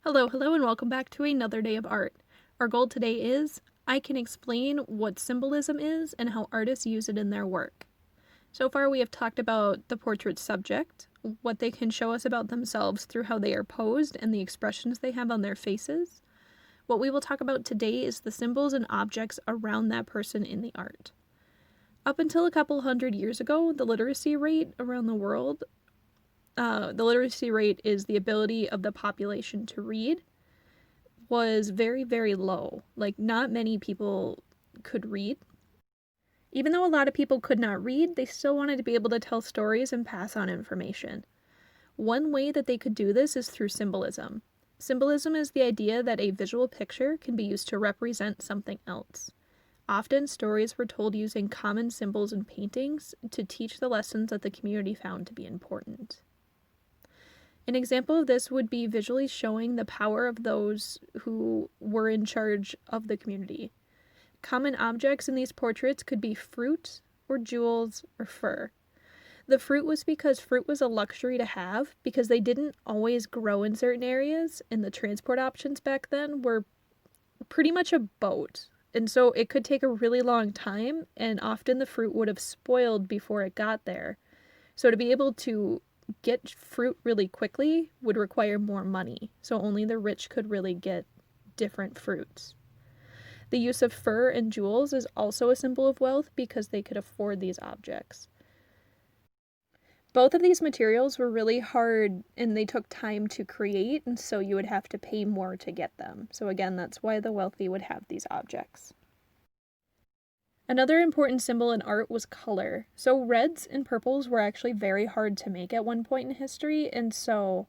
Hello, and welcome back to another day of art. Our goal today is I can explain what symbolism is and how artists use it in their work. So far, we have talked about the portrait subject, what they can show us about themselves through how they are posed and the expressions they have on their faces. What we will talk about today is the symbols and objects around that person in the art. Up until a couple hundred years ago, the literacy rate around the world is the ability of the population to read, was very, very low. Like, not many people could read. Even though a lot of people could not read, they still wanted to be able to tell stories and pass on information. One way that they could do this is through symbolism. Symbolism is the idea that a visual picture can be used to represent something else. Often, stories were told using common symbols and paintings to teach the lessons that the community found to be important. An example of this would be visually showing the power of those who were in charge of the community. Common objects in these portraits could be fruit, or jewels, or fur. The fruit was because fruit was a luxury to have because they didn't always grow in certain areas, and the transport options back then were pretty much a boat. And so it could take a really long time, and often the fruit would have spoiled before it got there. So to be able to get fruit really quickly would require more money, so only the rich could really get different fruits. The use of fur and jewels is also a symbol of wealth because they could afford these objects. Both of these materials were really hard and they took time to create, and so you would have to pay more to get them. So again, that's why the wealthy would have these objects. Another important symbol in art was color. So reds and purples were actually very hard to make at one point in history, and so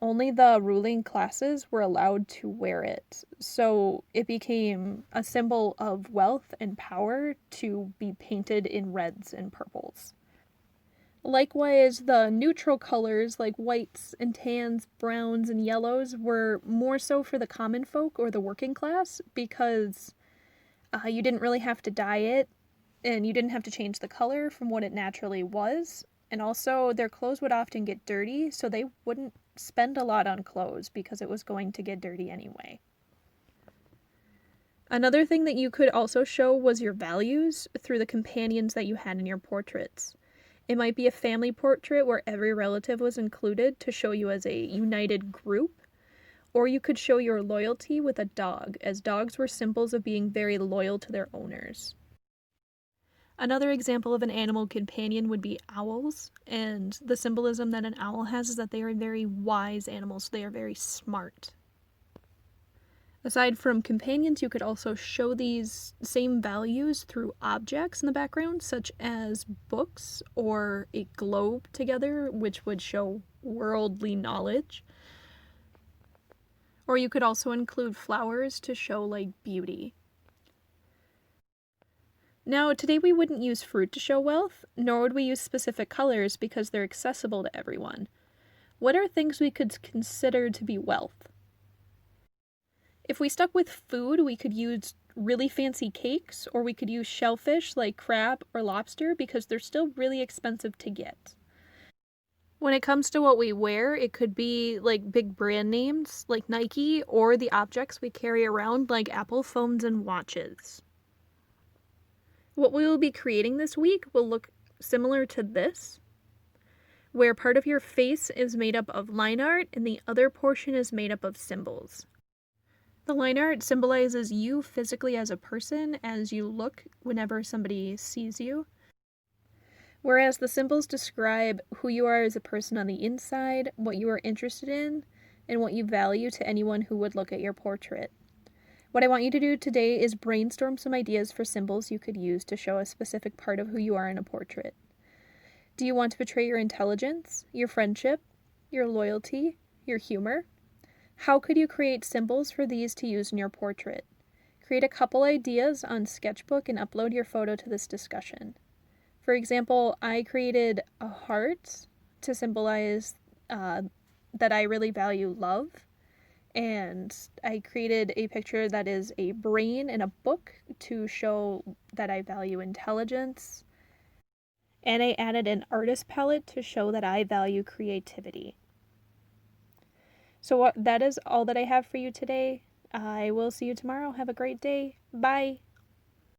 only the ruling classes were allowed to wear it. So it became a symbol of wealth and power to be painted in reds and purples. Likewise, the neutral colors like whites and tans, browns, and yellows were more so for the common folk or the working class because you didn't really have to dye it, and you didn't have to change the color from what it naturally was. And also, their clothes would often get dirty, so they wouldn't spend a lot on clothes because it was going to get dirty anyway. Another thing that you could also show was your values through the companions that you had in your portraits. It might be a family portrait where every relative was included to show you as a united group, or you could show your loyalty with a dog, as dogs were symbols of being very loyal to their owners. Another example of an animal companion would be owls, and the symbolism that an owl has is that they are very wise animals, they are very smart. Aside from companions, you could also show these same values through objects in the background, such as books or a globe together, which would show worldly knowledge. Or you could also include flowers to show, like, beauty. Now, today we wouldn't use fruit to show wealth, nor would we use specific colors because they're accessible to everyone. What are things we could consider to be wealth? If we stuck with food, we could use really fancy cakes, or we could use shellfish like crab or lobster because they're still really expensive to get. When it comes to what we wear, it could be like big brand names like Nike, or the objects we carry around like Apple phones and watches. What we will be creating this week will look similar to this, where part of your face is made up of line art and the other portion is made up of symbols. The line art symbolizes you physically as a person as you look whenever somebody sees you, whereas the symbols describe who you are as a person on the inside, what you are interested in, and what you value to anyone who would look at your portrait. What I want you to do today is brainstorm some ideas for symbols you could use to show a specific part of who you are in a portrait. Do you want to portray your intelligence, your friendship, your loyalty, your humor? How could you create symbols for these to use in your portrait? Create a couple ideas on Sketchbook and upload your photo to this discussion. For example, I created a heart to symbolize that I really value love, and I created a picture that is a brain in a book to show that I value intelligence, and I added an artist palette to show that I value creativity. So that is all that I have for you today. I will see you tomorrow. Have a great day. Bye.